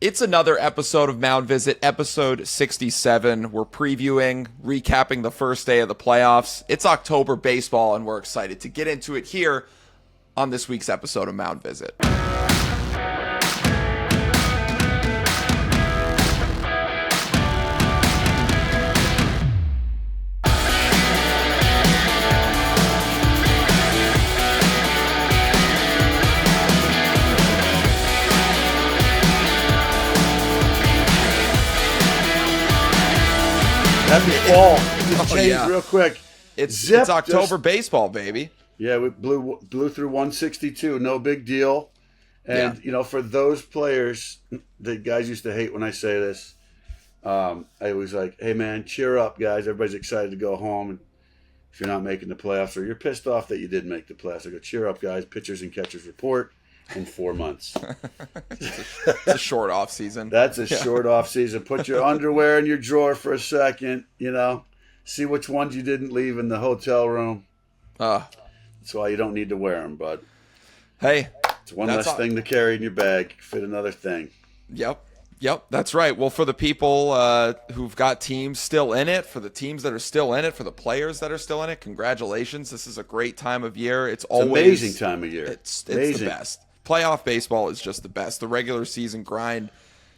It's another episode of Mound Visit, episode 67. We're previewing, recapping the first day of the playoffs. It's October baseball, and we're excited to get into it here on this week's episode of Mound Visit. Happy fall. Just changed real quick. It's October baseball, baby. Yeah, we blew through 162. No big deal. And, for those players, the guys used to hate when I say this. I was like, hey, man, cheer up, guys. Everybody's excited to go home. And if you're not making the playoffs or you're pissed off that you didn't make the playoffs, I go, cheer up, guys. Pitchers and catchers report in 4 months. It's a short off season. That's a short off season. Put your underwear in your drawer for a second, see which ones you didn't leave in the hotel room. That's why you don't need to wear them, bud. Hey, it's one less thing to carry in your bag. Fit another thing. Yep, that's right. Well, for the people who've got teams still in it, for the teams that are still in it, for the players that are still in it, congratulations. This is a great time of year. It's always an amazing time of year. It's the best. Playoff baseball is just the best. The regular season grind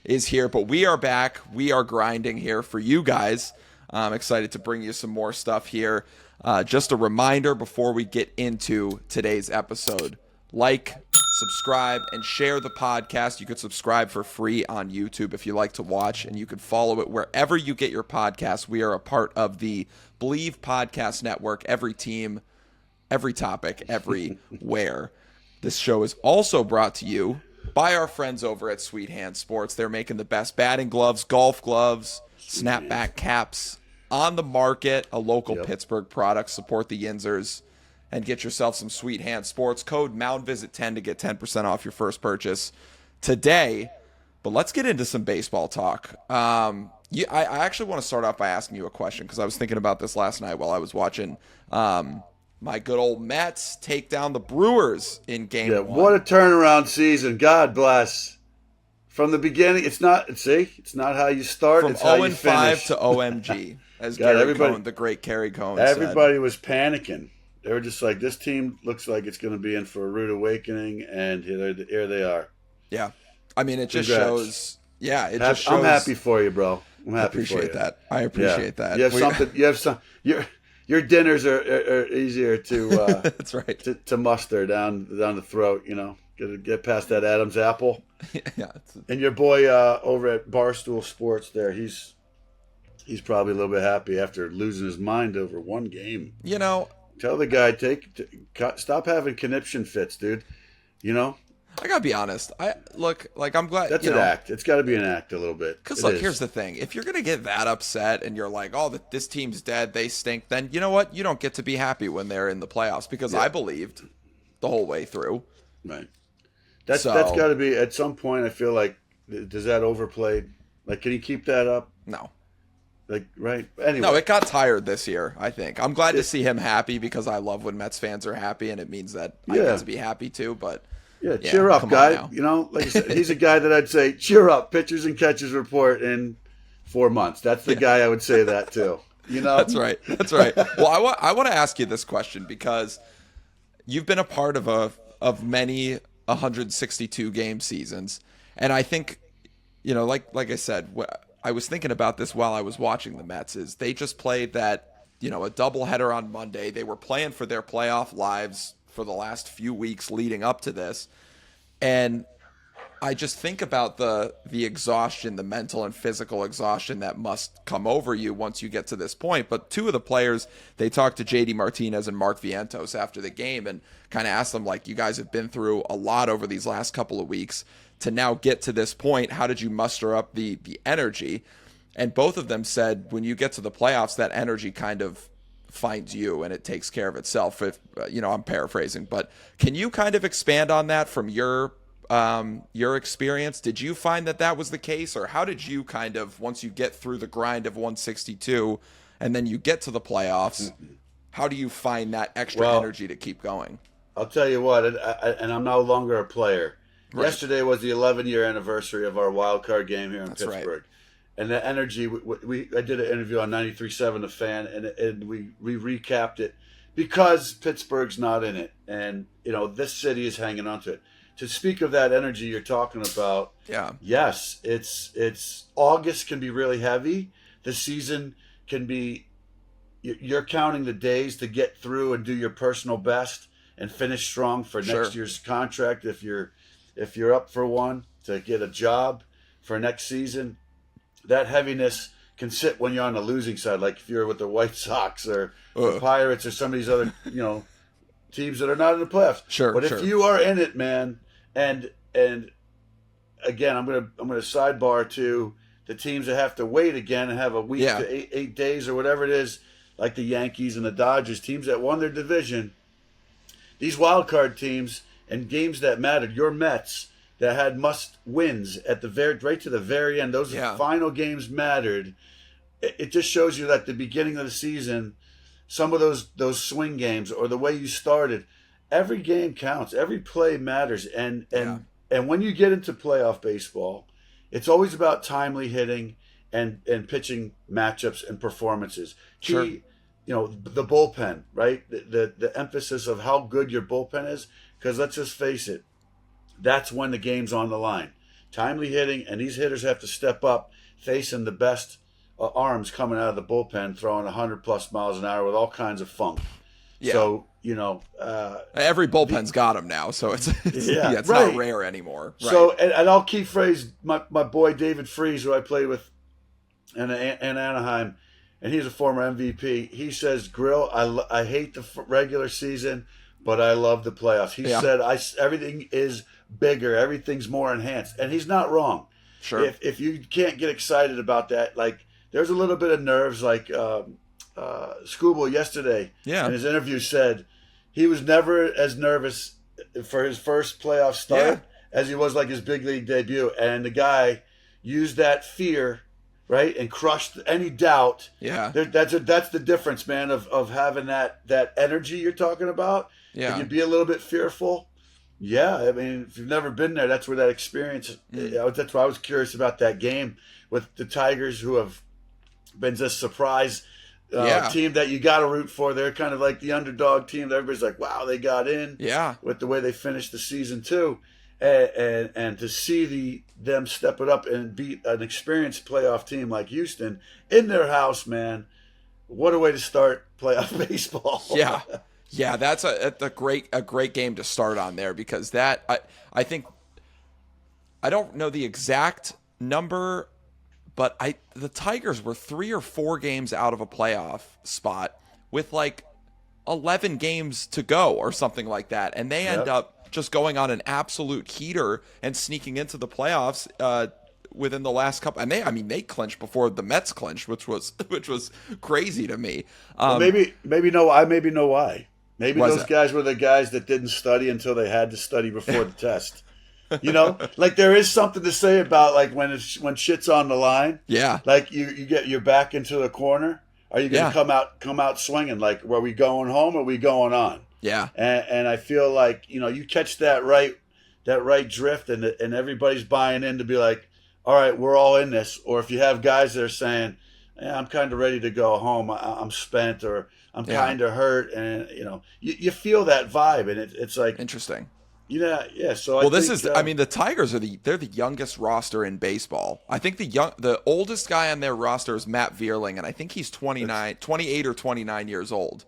is here, but we are back. We are grinding here for you guys. I'm excited to bring you some more stuff here. Just a reminder before we get into today's episode, like, subscribe, and share the podcast. You could subscribe for free on YouTube if you like to watch, and you could follow it wherever you get your podcasts. We are a part of the Believe Podcast Network. Every team, every topic, everywhere. This show is also brought to you by our friends over at Sweet Hand Sports. They're making the best batting gloves, golf gloves, snapback caps on the market. A local Pittsburgh product. Support the Yinzers and get yourself some Sweet Hand Sports. Code MoundVisit10 to get 10% off your first purchase today. But let's get into some baseball talk. I actually want to start off by asking you a question because I was thinking about this last night while I was watching my good old Mets take down the Brewers in game one. What a turnaround season. God bless. From the beginning, it's not how you start, from it's how you 0-5 finish. to OMG, as Gary Cohn, the great Gary Cohn said. Everybody was panicking. They were just like, this team looks like it's going to be in for a rude awakening, and here they are. Yeah. I mean, it just shows. Yeah, it just shows. I'm happy for you, bro. I'm happy for you. I appreciate that. You have something. You have some. Your dinners are easier to that's right. to muster down the throat. Get past that Adam's apple. Yeah. And your boy over at Barstool Sports there, he's probably a little bit happy after losing his mind over one game. Tell the guy stop having conniption fits, dude. I gotta be honest. I'm glad. That's an act. It's got to be an act a little bit. Because here's the thing: if you're gonna get that upset and you're like, "Oh, this team's dead, they stink," then you know what? You don't get to be happy when they're in the playoffs. Because I believed the whole way through. Right. That's got to be at some point. I feel like does that overplayed? Like, can he keep that up? No. Right. Anyway. No, it got tired this year, I think. I'm glad to see him happy because I love when Mets fans are happy, and it means that I get to be happy too. But cheer up, guy. Like I said, he's a guy that I'd say, cheer up. Pitchers and catchers report in 4 months. That's the guy I would say that to. That's right. Well, I want to ask you this question because you've been a part of many 162 game seasons, and I think, like I said, I was thinking about this while I was watching the Mets. Is they just played that, a doubleheader on Monday. They were playing for their playoff lives for the last few weeks leading up to this. And I just think about the exhaustion, the mental and physical exhaustion that must come over you once you get to this point. But two of the players, they talked to JD Martinez and Mark Vientos after the game and kind of asked them, like, you guys have been through a lot over these last couple of weeks to now get to this point. How did you muster up the energy? And both of them said when you get to the playoffs, that energy kind of finds you and it takes care of itself. If I'm paraphrasing, but can you kind of expand on that from your experience? Did you find that was the case, or how did you kind of, once you get through the grind of 162 and then you get to the playoffs, how do you find that extra energy to keep going? I'll tell you what, and I'm no longer a player. Right. Yesterday was the 11-year anniversary of our wild card game here in That's Pittsburgh. right. And the energy, I did an interview on 93.7 The Fan, and we recapped it because Pittsburgh's not in it. And, this city is hanging on to it. To speak of that energy you're talking about, Yeah. yes, it's August can be really heavy. The season can be, you're counting the days to get through and do your personal best and finish strong for next year's contract if you're up for one, to get a job for next season. That heaviness can sit when you're on the losing side, like if you're with the White Sox or the Pirates or some of these other, teams that are not in the playoffs. Sure. But if you are in it, man, and again, I'm gonna sidebar to the teams that have to wait again and have a week to eight days or whatever it is, like the Yankees and the Dodgers, teams that won their division. These wild card teams and games that mattered, your Mets that had must wins at the right to the very end, those final games mattered. It just shows you that the beginning of the season, some of those swing games or the way you started, every game counts, every play matters, and when you get into playoff baseball, it's always about timely hitting and pitching matchups and performances. Key, the bullpen, right? The emphasis of how good your bullpen is, because let's just face it, that's when the game's on the line. Timely hitting, and these hitters have to step up, facing the best arms coming out of the bullpen, throwing 100+ miles an hour with all kinds of funk. Yeah. So, every bullpen's got them now, so it's right. not rare anymore. Right. So, and I'll key phrase my boy David Freese, who I played with in Anaheim, and he's a former MVP. He says, "Grill, I hate the regular season, but I love the playoffs." He said, everything is bigger, everything's more enhanced, and he's not wrong. Sure. If you can't get excited about that, like there's a little bit of nerves, like Scooble yesterday in his interview said he was never as nervous for his first playoff start as he was like his big league debut, and the guy used that fear, right, and crushed any doubt. Yeah, that's the difference, man, of having that energy you're talking about. Yeah, can you be a little bit fearful? Yeah, I mean, if you've never been there, that's where that experience. That's why I was curious about that game with the Tigers, who have been just surprise team that you got to root for. They're kind of like the underdog team that everybody's like, wow, they got in. Yeah, with the way they finished the season too, and to see them step it up and beat an experienced playoff team like Houston in their house, man. What a way to start playoff baseball. Yeah, that's a great game to start on there, because I think, I don't know the exact number, but the Tigers were 3 or 4 games out of a playoff spot with like 11 games to go or something like that, and they end up just going on an absolute heater and sneaking into the playoffs within the last couple. And they clinched before the Mets clinched, which was crazy to me. Maybe know why. Maybe those guys were the guys that didn't study until they had to study before the test. Like there is something to say about like when shit's on the line. Yeah. Like you get your back into the corner. Are you going to come out swinging? Like, were we going home or are we going on? Yeah. And I feel like, you catch that right drift and everybody's buying in to be like, all right, we're all in this. Or if you have guys that are saying, I'm kind of ready to go home. I'm spent, or I'm kind of hurt. And, you feel that vibe, and it's like interesting. Yeah. So the Tigers they're the youngest roster in baseball. I think the oldest guy on their roster is Matt Vierling, and I think he's 28 or 29 years old.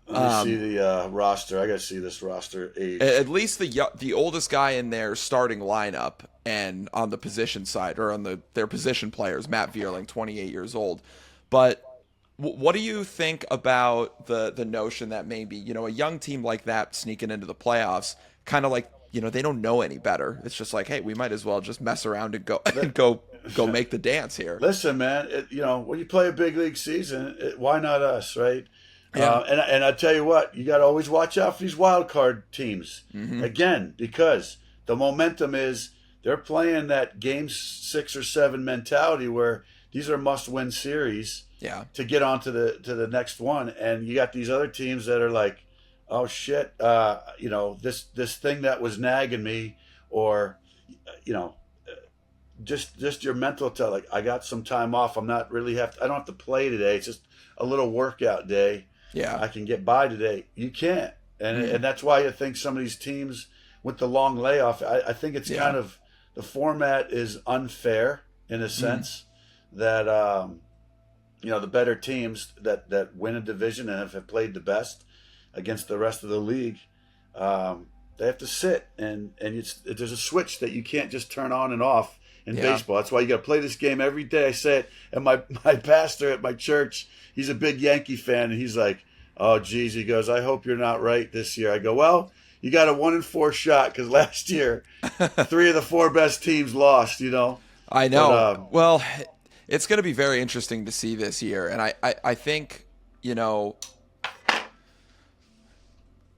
Let me see the roster. I got to see this roster age. At least the oldest guy in their starting lineup and on the position side, or on their position players, Matt Vierling, 28 years old. But what do you think about the notion that maybe, a young team like that sneaking into the playoffs, kind of like, they don't know any better. It's just like, hey, we might as well just mess around and go make the dance here. Listen, man, when you play a big league season, why not us, right? Yeah. And I tell you what, you got to always watch out for these wild card teams. Mm-hmm. Again, because the momentum is they're playing that game 6 or 7 mentality where these are must-win series to get on to the next one. And you got these other teams that are like, oh shit, this thing that was nagging me, or you know, just your mental to like, I got some time off. I don't have to play today. It's just a little workout day. Yeah. I can get by today. You can't. And that's why I think some of these teams with the long layoff, I think it's kind of, the format is unfair in a sense that, the better teams that win a division and have played the best against the rest of the league, they have to sit and there's a switch that you can't just turn on and off in baseball. That's why you got to play this game every day. I say it, and my pastor at my church, he's a big Yankee fan, and he's like, "Oh, geez," he goes, "I hope you're not right this year." I go, "Well, you got a 1 in 4 shot because last year, 3 of the 4 best teams lost." I know. Well, it's going to be very interesting to see this year, and I think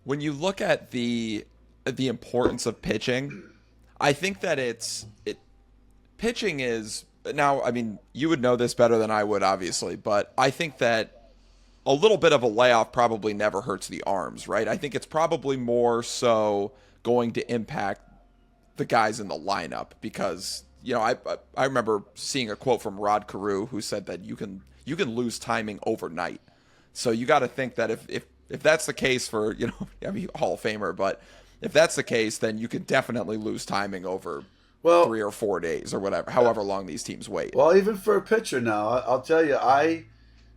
when you look at the importance of pitching, I think that pitching is now. I mean, you would know this better than I would, obviously, but I think that a little bit of a layoff probably never hurts the arms, right? I think it's probably more so going to impact the guys in the lineup because I remember seeing a quote from Rod Carew who said that you can lose timing overnight. So you got to think that if that's the case for Hall of Famer, but if that's the case, then you can definitely lose timing over 3 or 4 days or whatever, however long these teams wait. Well, even for a pitcher now, I'll tell you,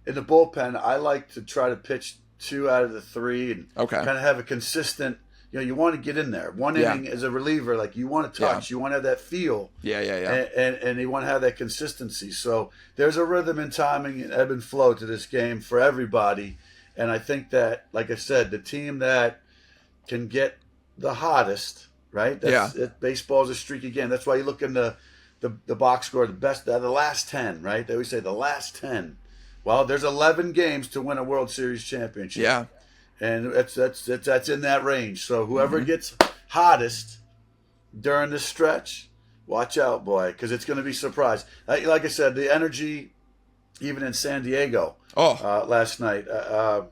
in the bullpen, I like to try to pitch 2 out of the 3 and kind of have a consistent. You want to get in there. One inning as a reliever, like you want to touch, you want to have that feel. Yeah. And you want to have that consistency. So there's a rhythm and timing and ebb and flow to this game for everybody. And I think that, like I said, the team that can get the hottest, right? Baseball's a streaky game. That's why you look in the box score, the last 10, right? They always say the last 10. Well, there's 11 games to win a World Series championship. Yeah. And that's in that range. So whoever gets hottest during this stretch, watch out, boy, because it's going to be surprise. Like I said, the energy, even in San Diego last night. I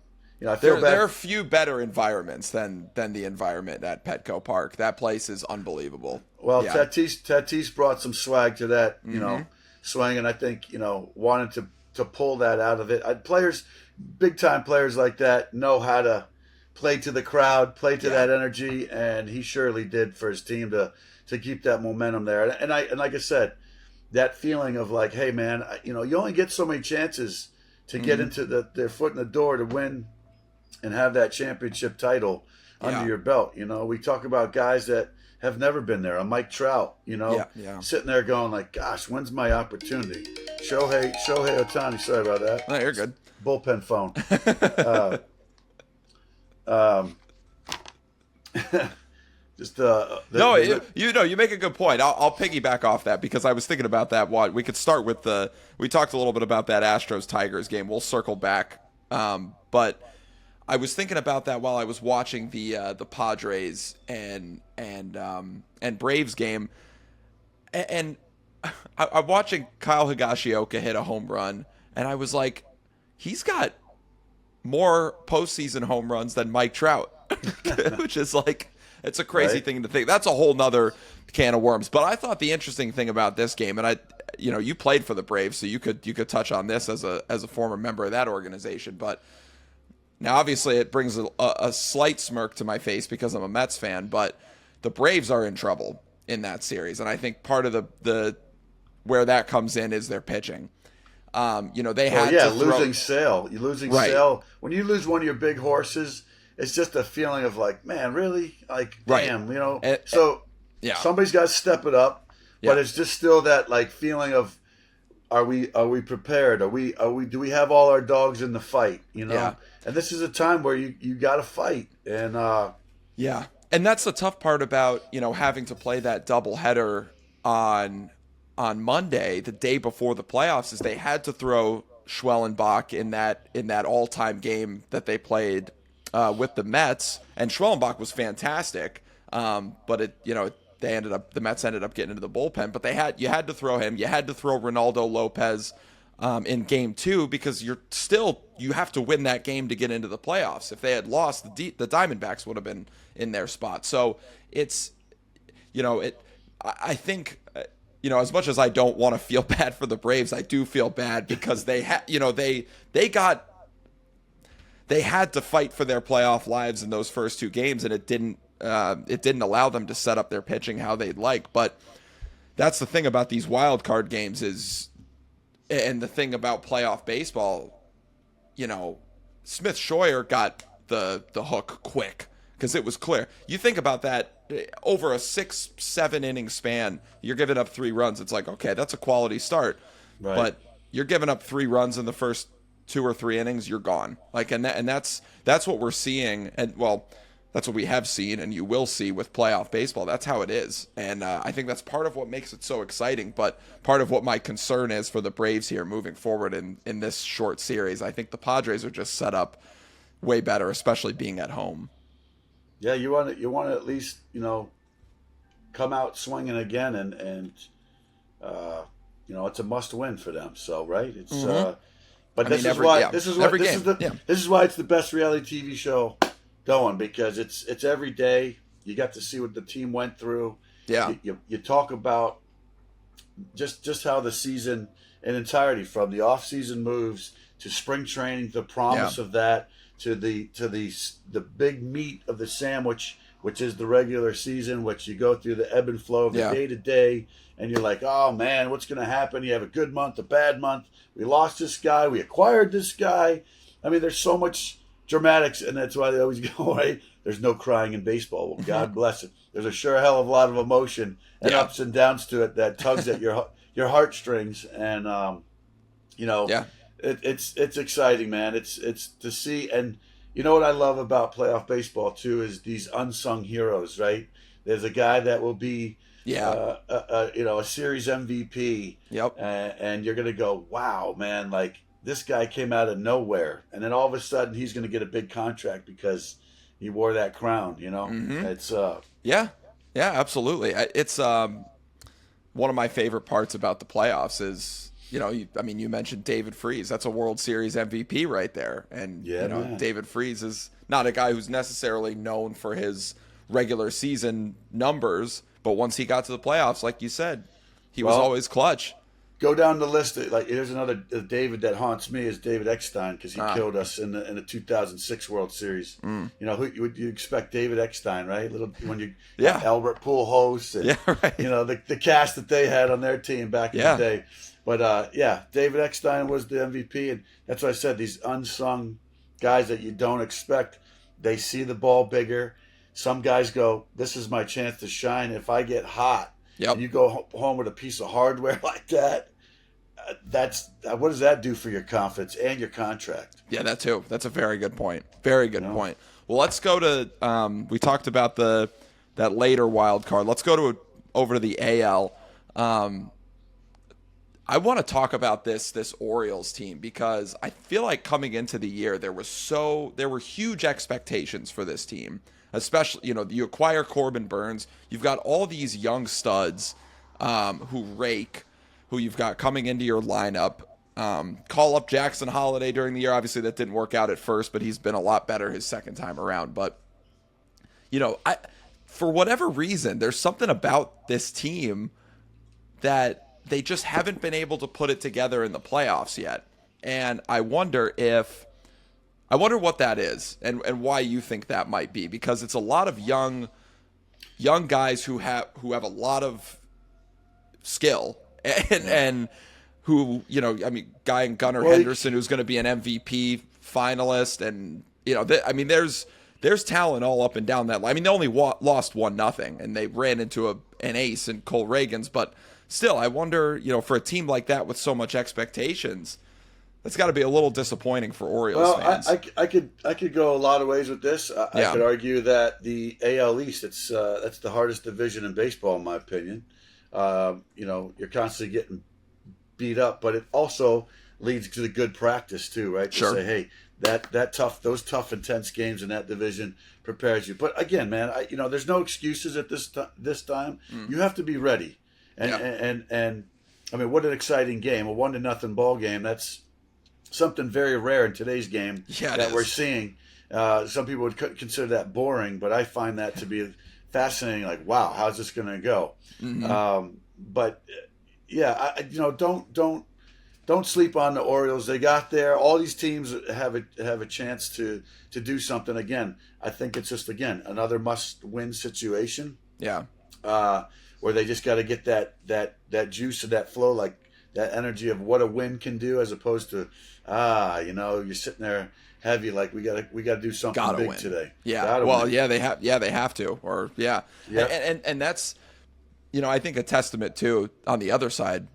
feel bad. There are few better environments than the environment at Petco Park. That place is unbelievable. Well, Tatis brought some swag to that, swing, and I think wanted to pull that out of it. Big time players like that know how to play to the crowd, play to that energy, and he surely did for his team to keep that momentum there. And like I said, that feeling of like, hey man, you only get so many chances to get into their foot in the door to win and have that championship title under your belt. We talk about guys that have never been there. Mike Trout, sitting there going like, gosh, when's my opportunity? Shohei Ohtani, sorry about that. No, you're good. Bullpen phone. You make a good point. I'll piggyback off that because I was thinking about that. We could start with we talked a little bit about that Astros-Tigers game. We'll circle back. But I was thinking about that while I was watching the Padres and Braves game, and I'm watching Kyle Higashioka hit a home run, and I was like, he's got more postseason home runs than Mike Trout, which is like, it's a crazy thing to think. That's a whole nother can of worms. But I thought the interesting thing about this game, and you played for the Braves, so you could touch on this as a former member of that organization. But now, obviously, it brings a slight smirk to my face because I'm a Mets fan. But the Braves are in trouble in that series, and I think part of the where that comes in is their pitching. They had losing Sale. You're losing Sale. When you lose one of your big horses, it's just a feeling of like, man, really? Like, damn, somebody's got to step it up. But it's just still that like feeling of, are we prepared? Do we have all our dogs in the fight? And this is a time where you got to fight. And and that's the tough part about having to play that doubleheader on Monday, the day before the playoffs, is they had to throw Schwellenbach in that all-time game that they played with the Mets, and Schwellenbach was fantastic. But the Mets ended up getting into the bullpen. But you had to throw him. You had to throw Ronaldo Lopez in game 2 because you have to win that game to get into the playoffs. If they had lost, the Diamondbacks would have been in their spot. So it's I think, as much as I don't want to feel bad for the Braves, I do feel bad because they had to fight for their playoff lives in those first two games, and it didn't allow them to set up their pitching how they'd like. But that's the thing about these wild card games and the thing about playoff baseball, Smith Scheuer got the hook quick because it was clear. You think about that over a 6-7 inning span, you're giving up 3 runs. It's like, okay, that's a quality start, Right. but you're giving up 3 runs in the first 2 or 3 innings, you're gone. Like, and that's what we're seeing, and that's what we have seen, and you will see with playoff baseball. That's how it is, and I think that's part of what makes it so exciting. But part of what my concern is for the Braves here moving forward in this short series, I think the Padres are just set up way better, especially being at home. Yeah, you want to at least come out swinging again, and it's a must win for them. So right, it's but this is why it's the best reality TV show going, because it's every day. You got to see what the team went through. Yeah, you talk about just how the season in entirety, from the off season moves to spring training, the promise of that, to the big meat of the sandwich, which is the regular season, which you go through the ebb and flow of the day to day, and you're like, oh man, what's going to happen? You have a good month, a bad month. We lost this guy, we acquired this guy. I mean, there's so much dramatics, and that's why they always go, right? There's no crying in baseball. Well, God bless it. There's a sure hell of a lot of emotion and ups and downs to it that tugs at your heartstrings, and it's exciting, man. It's to see, and you know what I love about playoff baseball too is these unsung heroes, right? There's a guy that will be a series MVP. Yep. And you're gonna go, wow, man, like this guy came out of nowhere, and then all of a sudden he's gonna get a big contract because he wore that crown. It's absolutely. It's one of my favorite parts about the playoffs is, you mentioned David Freese. That's a World Series MVP right there. And, man. David Freese is not a guy who's necessarily known for his regular season numbers, but once he got to the playoffs, like you said, he was always clutch. Go down the list. Like, here's another David that haunts me is David Eckstein, because he killed us in the 2006 World Series. Who would you expect? David Eckstein, right? Albert Pujols, and the cast that they had on their team back in the day. But David Eckstein was the MVP, and that's why I said these unsung guys that you don't expect. They see the ball bigger. Some guys go, "This is my chance to shine. If I get hot." Yep. And you go home with a piece of hardware like that, what does that do for your confidence and your contract? Yeah, that too. That's a very good point. Very good point. Well, let's go to we talked about that later wild card. Let's go over to the AL. I want to talk about this Orioles team, because I feel like coming into the year there were huge expectations for this team. Especially, you acquire Corbin Burns. You've got all these young studs who you've got coming into your lineup. Call up Jackson Holiday during the year. Obviously, that didn't work out at first, but he's been a lot better his second time around. But, for whatever reason, there's something about this team that they just haven't been able to put it together in the playoffs yet. And I wonder what that is and why you think that might be, because it's a lot of young guys who have a lot of skill and who, guy in Gunnar Henderson, who's going to be an MVP finalist. And, there's talent all up and down that line. I mean, they only lost 1-0 and they ran into an ace in Cole Reagans, but still, I wonder, for a team like that with so much expectations, that's got to be a little disappointing for Orioles fans. I could go a lot of ways with this. I could argue that the AL East, that's the hardest division in baseball, in my opinion. You're constantly getting beat up, but it also leads to the good practice too, right? To say, hey, those tough, intense games in that division prepares you. But again, man, there's no excuses at this time. You have to be ready, and I mean, what an exciting game! A 1-0 ball game. That's something very rare in today's game that we're seeing. Some people would consider that boring, but I find that to be fascinating. Like, wow, how's this going to go? But yeah, don't sleep on the Orioles. They got there. All these teams have a chance to do something. Again, I think it's just another must-win situation. Yeah. Where they just got to get that juice and that flow, like that energy of what a win can do, as opposed to you're sitting there heavy, like we got to do something big today. Yeah. Well, yeah, they have to, or yeah. And that's, I think a testament too on the other side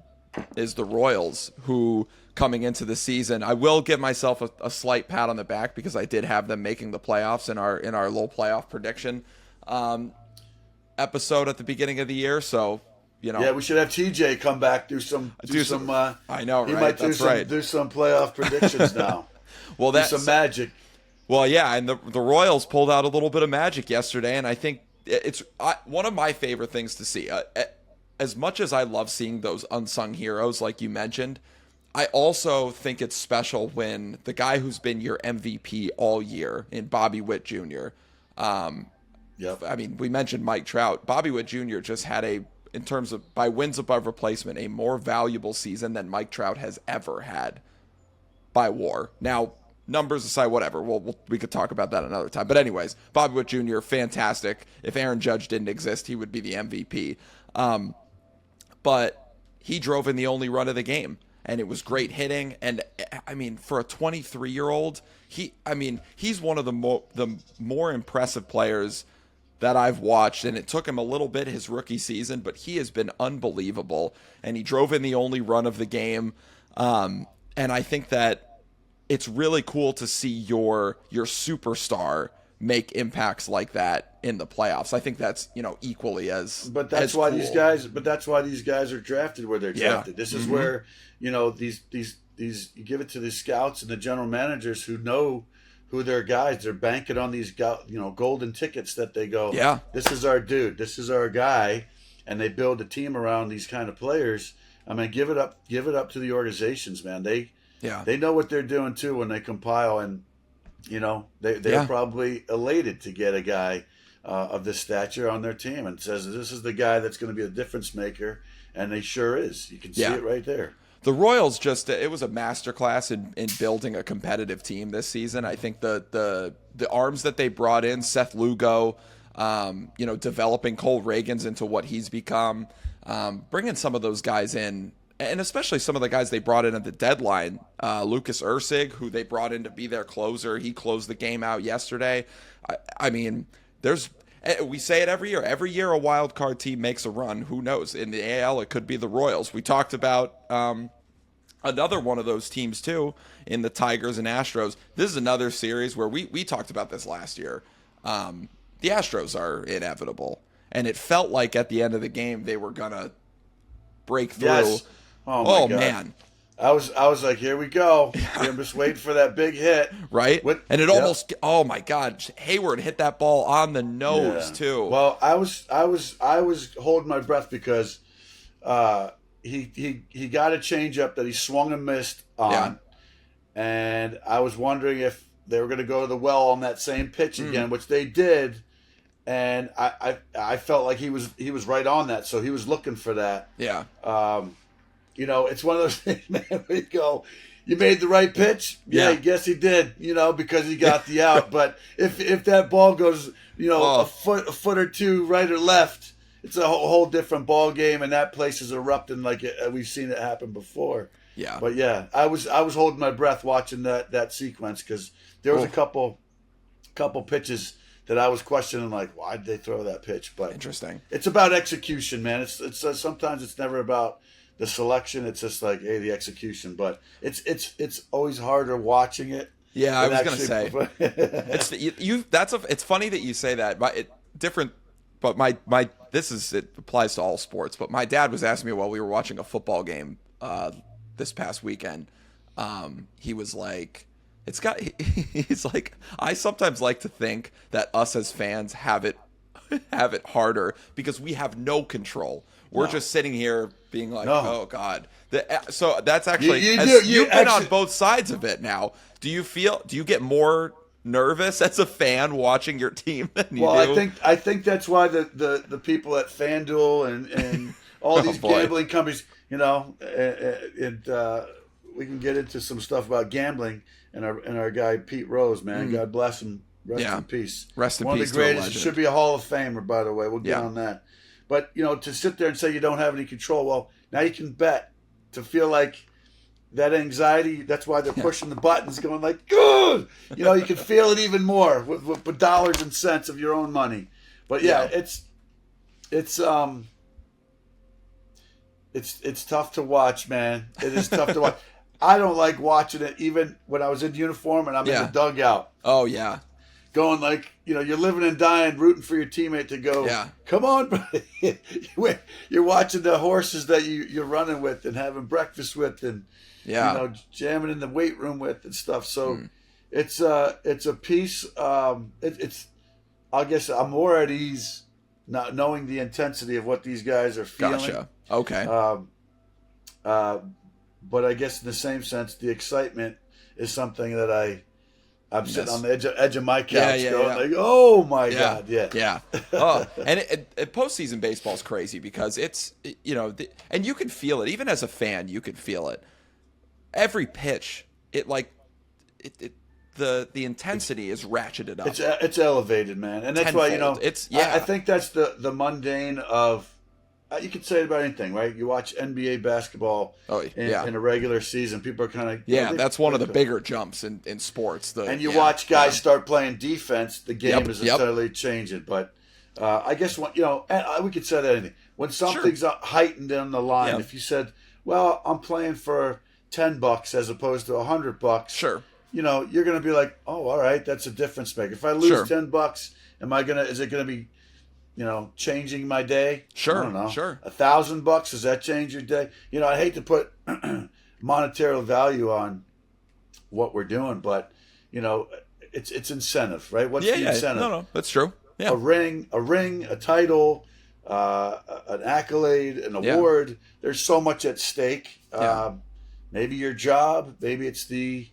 is the Royals, who coming into the season, I will give myself a slight pat on the back because I did have them making the playoffs in our little playoff prediction episode at the beginning of the year. So, yeah, we should have TJ come back, do some. I know, right? He might do some playoff predictions now. Well, that's some magic. Well, yeah, and the Royals pulled out a little bit of magic yesterday, and I think it's one of my favorite things to see. As much as I love seeing those unsung heroes, like you mentioned, I also think it's special when the guy who's been your MVP all year in Bobby Witt Jr. Yep. I mean, we mentioned Mike Trout. Bobby Witt Jr. just had in terms of by wins above replacement, a more valuable season than Mike Trout has ever had by WAR. Now, numbers aside, whatever. We could talk about that another time. But anyways, Bobby Witt Jr., fantastic. If Aaron Judge didn't exist, he would be the MVP. But he drove in the only run of the game, and it was great hitting. And I mean, for a 23-year-old, he's one of the more impressive players that I've watched, and it took him a little bit his rookie season, but he has been unbelievable. And he drove in the only run of the game. And I think that it's really cool to see your superstar make impacts like that in the playoffs. I think that's, equally as But that's as why cool. these guys are drafted where they're drafted. This is where, these you give it to the scouts and the general managers who know who their guys. They're banking on these golden tickets that they go, yeah, this is our dude, this is our guy, and they build a team around these kind of players. I mean, give it up to the organizations, man. They know what they're doing too when they compile, and they're probably elated to get a guy of this stature on their team, and says this is the guy that's going to be a difference maker, and they sure is. You can see it right there. The Royals it was a masterclass in building a competitive team this season. I think the arms that they brought in, Seth Lugo, developing Cole Reagans into what he's become, bringing some of those guys in, and especially some of the guys they brought in at the deadline. Lucas Ursig, who they brought in to be their closer, he closed the game out yesterday. I mean, we say it every year. Every year a wild card team makes a run. Who knows? In the AL, it could be the Royals. We talked about another one of those teams too in the Tigers and Astros. This is another series where we talked about this last year. The Astros are inevitable, and it felt like at the end of the game they were gonna break through. Yes. Oh my God. Man. I was like, here we go. I'm just waiting for that big hit. Right? And it almost, oh my God, Hayward hit that ball on the nose too. Well, I was holding my breath because he got a changeup that he swung and missed on. And I was wondering if they were going to go to the well on that same pitch again, which they did. And I felt like he was right on that, so he was looking for that. Yeah. It's one of those things, man, where you go, you made the right pitch? Yeah, I guess he did, because he got the out. But if that ball goes, a foot or two right or left, it's a whole different ball game, and that place is erupting like we've seen it happen before. Yeah. But yeah, I was holding my breath watching that sequence, because there was a couple pitches that I was questioning, like, why did they throw that pitch? But interesting. It's about execution, man. It's sometimes it's never about the selection. It's just like, hey, the execution. But it's always harder watching it. Yeah, I was gonna say it's funny that you say that. But it applies to all sports. But my dad was asking me while we were watching a football game this past weekend. He was like, he's like, I sometimes like to think that us as fans have it harder because we have no control. We're just sitting here being like, oh God. So that's actually, you've been on both sides of it now. Do you get more nervous as a fan watching your team than you Well, do? I think that's why the people at FanDuel and all Oh, these boy. gambling companies, we can get into some stuff about gambling and our guy Pete Rose, man, God bless him, rest Yeah. in peace. Rest in One peace of to the a greatest. legend. Should be a Hall of Famer, by the way. We'll get Yeah. on that. But to sit there and say you don't have any control, well, now you can bet to feel like that anxiety. That's why they're pushing the buttons, going like, good. You can feel it even more with dollars and cents of your own money. But yeah, it's tough to watch, man. It is tough to watch. I don't like watching it even when I was in uniform and I'm in the dugout. Oh, yeah. Going like, you're living and dying, rooting for your teammate to go, come on, buddy. You're watching the horses that you're running with and having breakfast with and, jamming in the weight room with and stuff. So it's a piece. I guess I'm more at ease not knowing the intensity of what these guys are feeling. Gotcha. Okay. But I guess in the same sense, the excitement is something that I'm sitting on the edge of my couch going like, oh my God, yeah. Oh, and postseason baseball is crazy because it's and you can feel it even as a fan. You can feel it. Every pitch, the intensity is ratcheted up. It's elevated, man, and that's tenfold. Why I think that's the mundane of. You could say it about anything, right? You watch NBA basketball in a regular season. People are kind of... that's one of the bigger jumps in sports. And you watch guys start playing defense, the game is totally changing. But I guess, we could say that anything. When something's heightened on the line, if you said, well, I'm playing for $10 as opposed to $100, sure, you're going to be like, oh, all right, that's a difference maker. If I lose $10, is it going to be... changing my day? Sure, I don't know. Sure. $1,000, does that change your day? I hate to put monetary value on what we're doing, but it's incentive, right? What's the incentive? No, that's true. Yeah. A ring, a title, an accolade, an award. There's so much at stake. Maybe your job, maybe it's the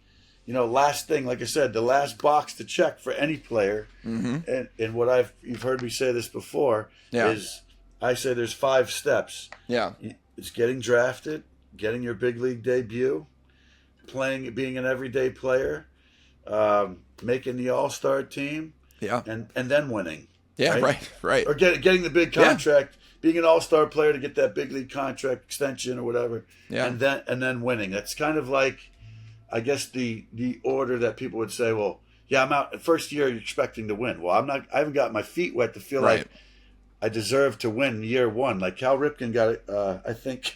last thing, like I said, the last box to check for any player. Mm-hmm. And what you've heard me say this before is I say there's 5 steps. Yeah. It's getting drafted, getting your big league debut, being an everyday player, making the all-star team, and then winning. Yeah, right. Or getting the big contract, being an all-star player to get that big league contract extension or whatever, and then winning. That's kind of like, I guess the order that people would say, well, I'm out. First year, you're expecting to win. Well, I haven't got my feet wet to feel like I deserve to win year one. Like Cal Ripken got it, I think,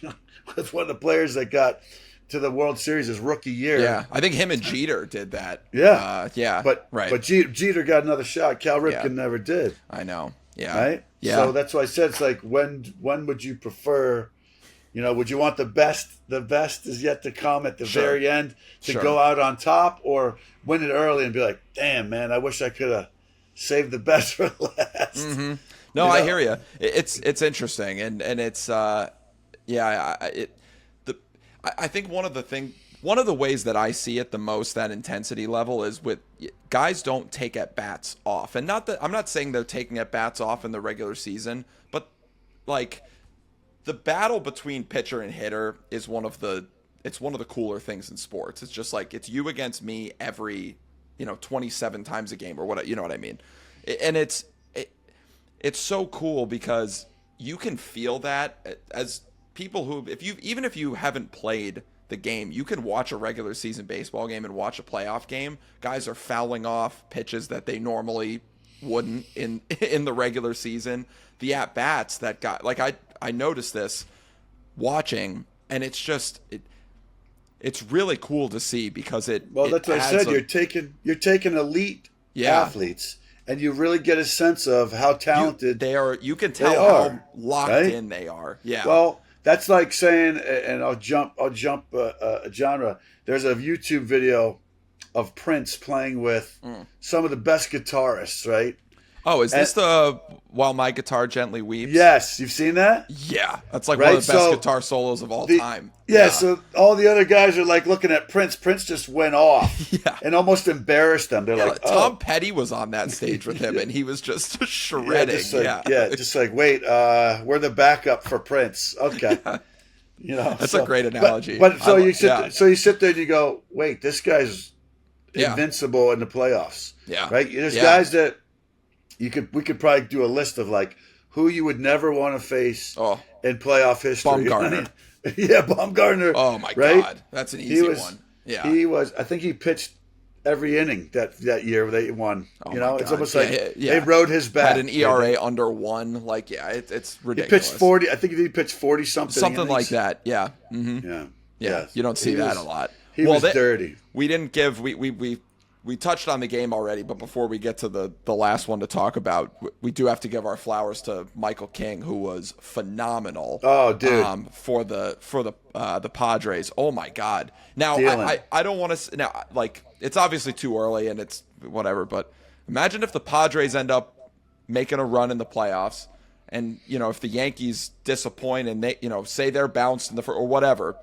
with one of the players that got to the World Series his rookie year. Yeah, I think him and Jeter did that. But Jeter got another shot. Cal Ripken never did. I know. Yeah. Right? Yeah. So that's why I said it's like, when would you prefer... would you want the best? The best is yet to come at the very end to go out on top, or win it early and be like, "Damn, man, I wish I could have saved the best for last." Mm-hmm. No, I hear you. It's interesting, and it's I think one of the ways that I see it the most, that intensity level, is with guys don't take at bats off, and not that I'm not saying they're taking at bats off in the regular season, but like. The battle between pitcher and hitter is one of the cooler things in sports. It's just like it's you against me every 27 times a game or what, you know what I mean? And it's so cool because you can feel that as people who even if you haven't played the game, you can watch a regular season baseball game and watch a playoff game. Guys are fouling off pitches that they normally wouldn't in the regular season. The at bats that got I noticed this watching, and it's just it's really cool to see because that's what I said. You're taking elite athletes, and you really get a sense of how talented they are. You can tell how locked in they are. Yeah. Well, that's like saying, and I'll jump a genre. There's a YouTube video of Prince playing with some of the best guitarists, right? Oh, is this the While My Guitar Gently Weeps? Yes, you've seen that? Yeah, that's like Right? one of the best So guitar solos of all time. Yeah, so all the other guys are like looking at Prince. Prince just went off Yeah. and almost embarrassed them. They're like, "Oh." Tom Petty was on that stage with him, and he was just shredding. Just like, wait, we're the backup for Prince. Okay. That's a great analogy. But so you sit there and you go, wait, this guy's invincible in the playoffs. Yeah. Right? There's guys that we could probably do a list of like who you would never want to face in playoff history. Baumgartner. Yeah, Baumgartner. Oh my right? God. That's an easy one. Yeah. I think he pitched every inning that year they won. It's almost like they rode his back. Had an ERA under 1. Like, it's ridiculous. He pitched 40. I think he pitched 40 something. Something like that. Yeah. Mm-hmm. Yeah. Yeah. You don't see that a lot. He was dirty. We didn't give we touched on the game already, but before we get to the last one to talk about, we do have to give our flowers to Michael King, who was phenomenal. Oh, dude! For the Padres. Oh my God! Now I don't want to now like it's obviously too early and it's whatever, but imagine if the Padres end up making a run in the playoffs, and if the Yankees disappoint and they say they're bounced in the or whatever.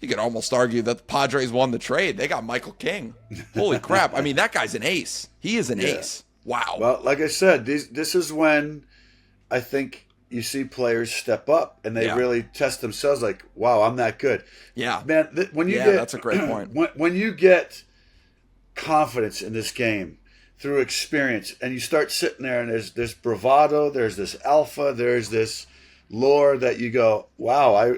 You could almost argue that the Padres won the trade. They got Michael King. Holy crap. I mean, that guy's an ace. He is an ace. Wow. Well, like I said, this is when I think you see players step up and they really test themselves like, wow, I'm that good. Yeah. Man, that's a great point. When you get confidence in this game through experience and you start sitting there and there's this bravado, there's this alpha, there's this lore that you go, wow,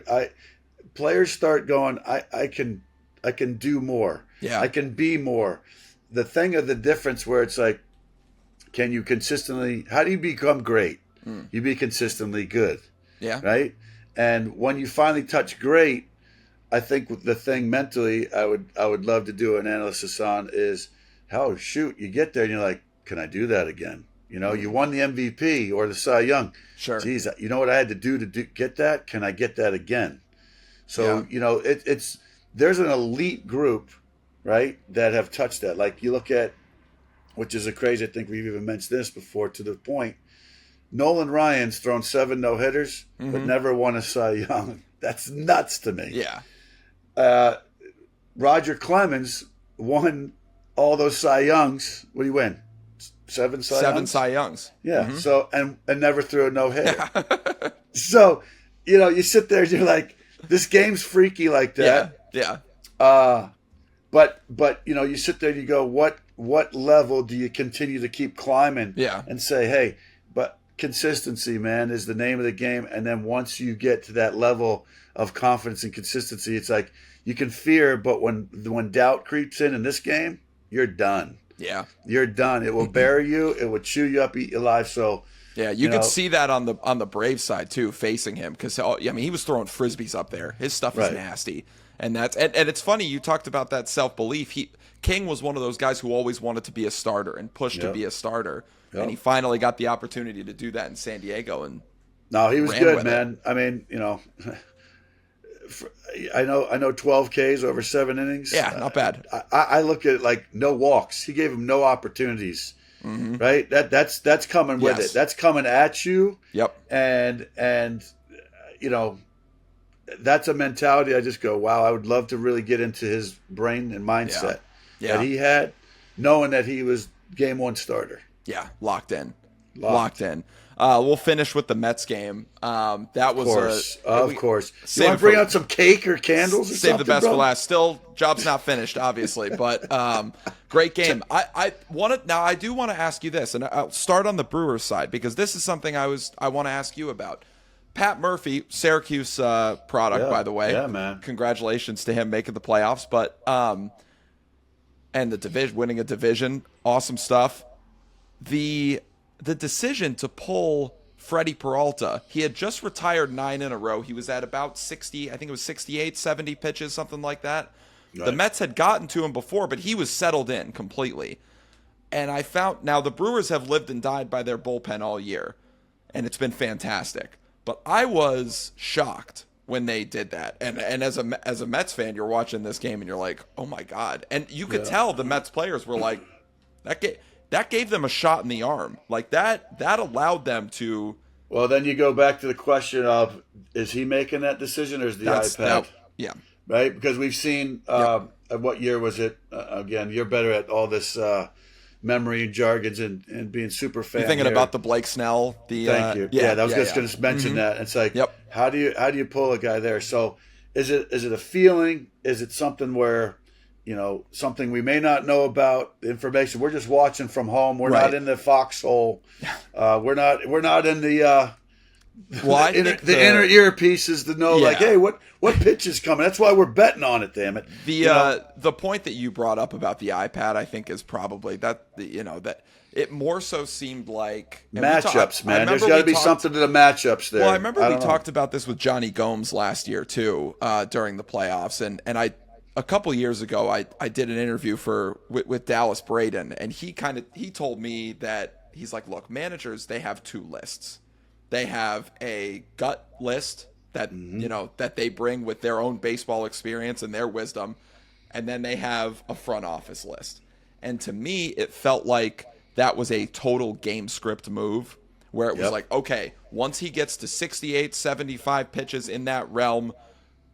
players start going, I can do more. Yeah. I can be more. The thing of the difference where it's like, how do you become great? You be consistently good. Yeah. Right? And when you finally touch great, I think the thing mentally I would love to do an analysis on is, you get there and you're like, can I do that again? You won the MVP or the Cy Young. Sure. Geez, you know what I had to do get that? Can I get that again? So, there's an elite group, right, that have touched that. Like you look at, which is a crazy, I think we've even mentioned this before to the point, Nolan Ryan's thrown 7 no-hitters, but never won a Cy Young. That's nuts to me. Yeah. Roger Clemens won all those Cy Youngs. What do you win? 7 Cy Youngs? 7 Cy Youngs. Yeah. So, and never threw a no-hitter. So, you sit there and you're like, this game's freaky like that. Yeah. But you sit there and you go, what level do you continue to keep climbing? Yeah. And say, hey, but consistency, man, is the name of the game. And then once you get to that level of confidence and consistency, it's like you can fear, but when doubt creeps in this game, you're done. Yeah. You're done. It will bury you. It will chew you up, eat you alive. So. Yeah, you could see that on the Braves side too, facing him, because he was throwing frisbees up there. His stuff is nasty, and it's funny you talked about that self belief. King was one of those guys who always wanted to be a starter and pushed to be a starter, and he finally got the opportunity to do that in San Diego. And no, he was good, man. I mean, I know 12 Ks over 7 innings. Yeah, not bad. I look at it like no walks. He gave him no opportunities. Right, that's coming with it. That's coming at you. Yep. And that's a mentality. I just go, wow. I would love to really get into his brain and mindset that he had, knowing that he was game 1 starter. Yeah, locked in. We'll finish with the Mets game. That was of course. You want to bring out some cake or candles? Or save the best for last. Still, job's not finished, obviously, but great game. I do want to ask you this, and I'll start on the Brewers side because this is something I want to ask you about. Pat Murphy, Syracuse product, by the way. Yeah, man. Congratulations to him making the playoffs, but and the division, winning a division, awesome stuff. The decision to pull Freddie Peralta, he had just retired 9 in a row. He was at about 60, I think it was 68, 70 pitches, something like that. Right. The Mets had gotten to him before, but he was settled in completely. And I found, now the Brewers have lived and died by their bullpen all year, and it's been fantastic. But I was shocked when they did that. And as a Mets fan, you're watching this game and you're like, oh my God. And you could tell the Mets players were like, that game, that gave them a shot in the arm. Like that allowed them to. Well, then you go back to the question of, is he making that decision or is the iPad? Yeah. Right? Because we've seen, what year was it? Again, you're better at all this memory and jargons and being super fan. You're thinking here. about the Blake Snell. Thank you. Yeah, I was just going to mention that. It's like, how do you pull a guy there? So is it a feeling? Is it something where, something we may not know about, information? We're just watching from home. We're not in the foxhole. We're not in the I think the inner earpieces to know, like, hey, what pitch is coming? That's why we're betting on it. Damn it! The point that you brought up about the iPad, I think, is probably that it more so seemed like matchups, man. There's got to be something to the matchups there. Well, I remember we talked about this with Johnny Gomes last year too, during the playoffs, and a couple years ago, I did an interview with Dallas Braden, and he told me that he's like, look, managers, they have two lists. They have a gut list that that they bring with their own baseball experience and their wisdom, and then they have a front office list. And to me, it felt like that was a total game script move, where it was like, okay, once he gets to 68, 75 pitches in that realm,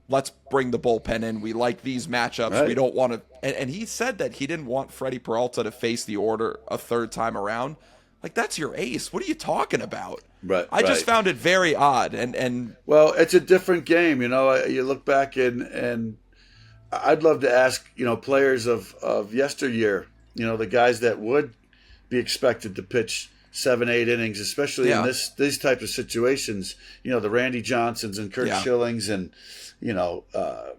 let's bring the bullpen in. We like these matchups. Right. We don't want to. And he said that he didn't want Freddie Peralta to face the order a third time around. Like, that's your ace. What are you talking about? Right. I just found it very odd. And well, it's a different game. You look back and I'd love to ask, players of yesteryear, the guys that would be expected to pitch 7-8 innings, especially in these types of situations, the Randy Johnsons and Kurt Schillings and,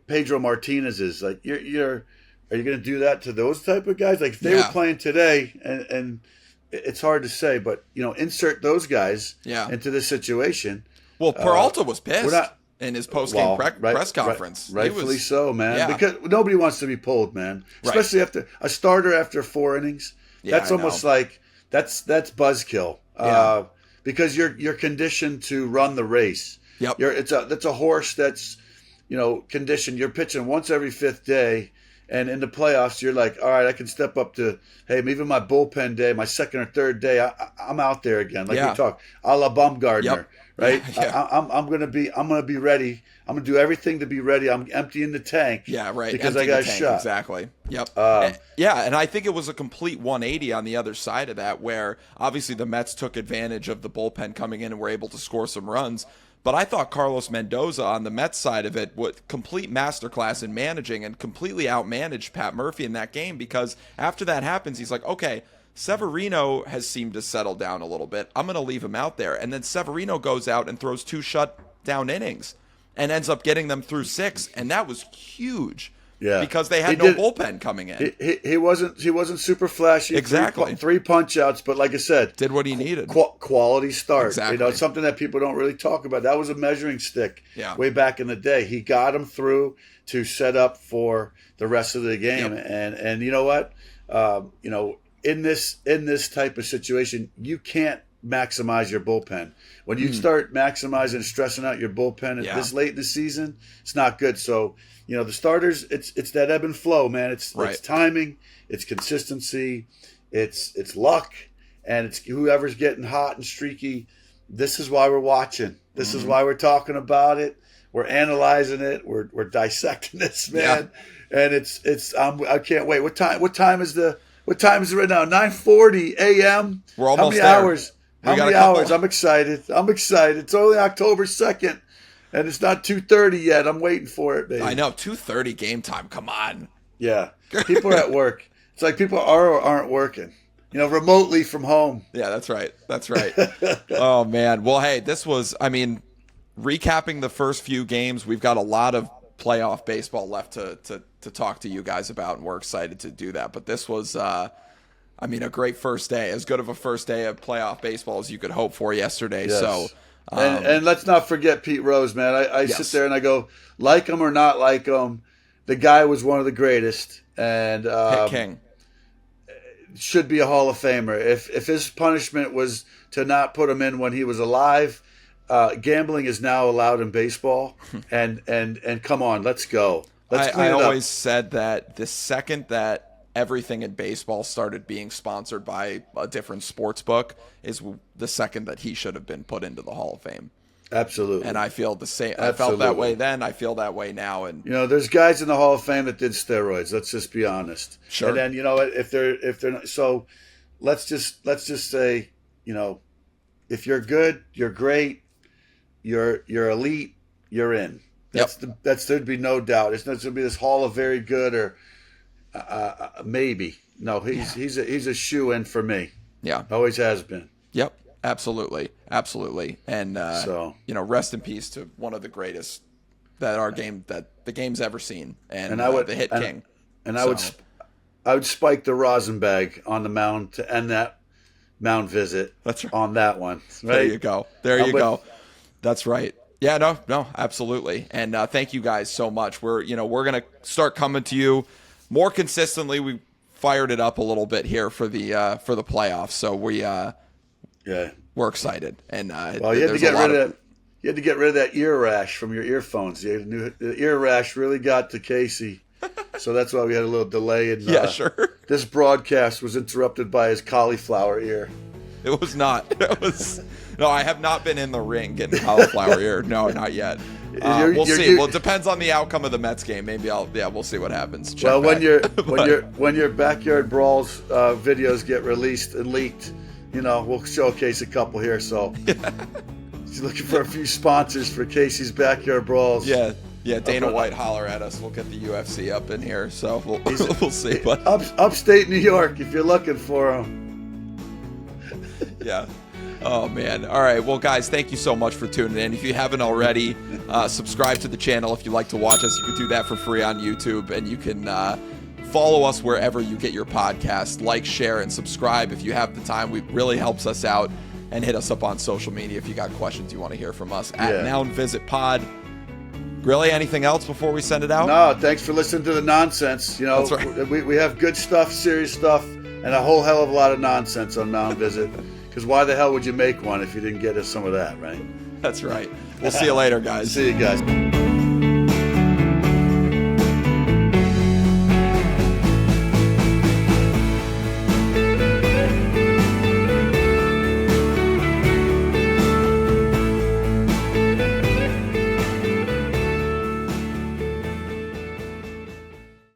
Pedro Martinez's. Like, are you going to do that to those type of guys? Like, if they were playing today and it's hard to say, but insert those guys into this situation. Well, Peralta was pissed in his post-game press conference. Rightfully so, man. Because nobody wants to be pulled, man. Especially after a starter after 4 innings. That's almost like that's buzzkill. Because you're conditioned to run the race. Yep. That's a horse that's conditioned. You're pitching once every 5th day. And in the playoffs, you're like, all right, I can step up to, hey, even my bullpen day, my 2nd or 3rd day, I'm out there again. Like we talk, a la Bumgarner, right? I'm gonna be ready. I'm gonna do everything to be ready. I'm emptying the tank. Yeah, right. Because I got a shot. Exactly. Yep. And I think it was a complete 180 on the other side of that, where obviously the Mets took advantage of the bullpen coming in and were able to score some runs. But I thought Carlos Mendoza on the Mets side of it was complete masterclass in managing and completely outmanaged Pat Murphy in that game, because after that happens, he's like, okay, Severino has seemed to settle down a little bit. I'm going to leave him out there. And then Severino goes out and throws 2 shutdown innings and ends up getting them through 6. And that was huge. Yeah, because they had no bullpen coming in. He wasn't super flashy. Exactly. 3 punch outs, but like I said, did what he needed. Quality start. Exactly. It's something that people don't really talk about. That was a measuring stick. Yeah. Way back in the day, he got him through to set up for the rest of the game. Yep. And you know what? In this type of situation, you can't maximize your bullpen. When you start maximizing and stressing out your bullpen this late in the season, it's not good. So, the starters, it's that ebb and flow, man. It's timing, it's consistency, it's luck, and it's whoever's getting hot and streaky. This is why we're watching. This is why we're talking about it. We're analyzing it. We're dissecting this, man. Yeah. And I can't wait. What time is it right now? 9:40 a.m. We're almost How many there. hours? How many hours? I'm excited. It's only October 2nd, and it's not 2:30 yet. I'm waiting for it, baby. I know, 2:30 game time. Come on. Yeah, people are at work. It's like people are or aren't working. Remotely from home. Yeah, that's right. Oh, man. Well, hey, this was, recapping the first few games. We've got a lot of playoff baseball left to talk to you guys about, and we're excited to do that. But this was, a great first day, as good of a first day of playoff baseball as you could hope for yesterday. Yes. So, and let's not forget Pete Rose, man. I sit there and I go, like him or not like him, the guy was one of the greatest, and Hit King should be a Hall of Famer. If his punishment was to not put him in when he was alive, gambling is now allowed in baseball, and come on, let's go. Let's clean it up. I always said that the second that everything in baseball started being sponsored by a different sports book is the second that he should have been put into the Hall of Fame. Absolutely. And I feel the same. Absolutely. I felt that way then. I feel that way now. And there's guys in the Hall of Fame that did steroids. Let's just be honest. Sure. And then if they're not, so let's just say, if you're good, you're great, you're elite, you're in. There'd be no doubt. It's not going to be this Hall of Very Good or maybe. No, he's a shoe-in for me. Yeah, always has been. Yep, absolutely. And rest in peace to one of the greatest that the game's ever seen, and the hit king. And I would spike the rosin bag on the mound to end that mound visit. That's right. On that one. Right? There you go. There you go. That's right. Yeah, no, absolutely. And thank you guys so much. We're going to start coming to you more consistently. We fired it up a little bit here for the playoffs. So we're excited. And you had to get rid of that ear rash from your earphones. The ear rash really got to Casey. So that's why we had a little delay. And, yeah, sure. This broadcast was interrupted by his cauliflower ear. It was not. No, I have not been in the ring getting cauliflower ear. No, not yet. We'll see. Well, it depends on the outcome of the Mets game. Maybe we'll see what happens. When your backyard brawls videos get released and leaked, we'll showcase a couple here. So he's looking for a few sponsors for Casey's backyard brawls. Yeah, Dana White, holler at us. We'll get the UFC up in here, so we'll see. But upstate New York, if you're looking for him. Yeah. Oh, man. All right. Well, guys, thank you so much for tuning in. If you haven't already, subscribe to the channel. If you like to watch us, you can do that for free on YouTube, and you can follow us wherever you get your podcast. Like, share, and subscribe if you have the time. It really helps us out. And hit us up on social media if you got questions you want to hear from us at Mound Visit Pod. Grilli, anything else before we send it out? No, thanks for listening to the nonsense. That's right. We have good stuff, serious stuff, and a whole hell of a lot of nonsense on Mound Visit. Because why the hell would you make one if you didn't get us some of that, right? That's right. We'll see you later, guys. See you guys.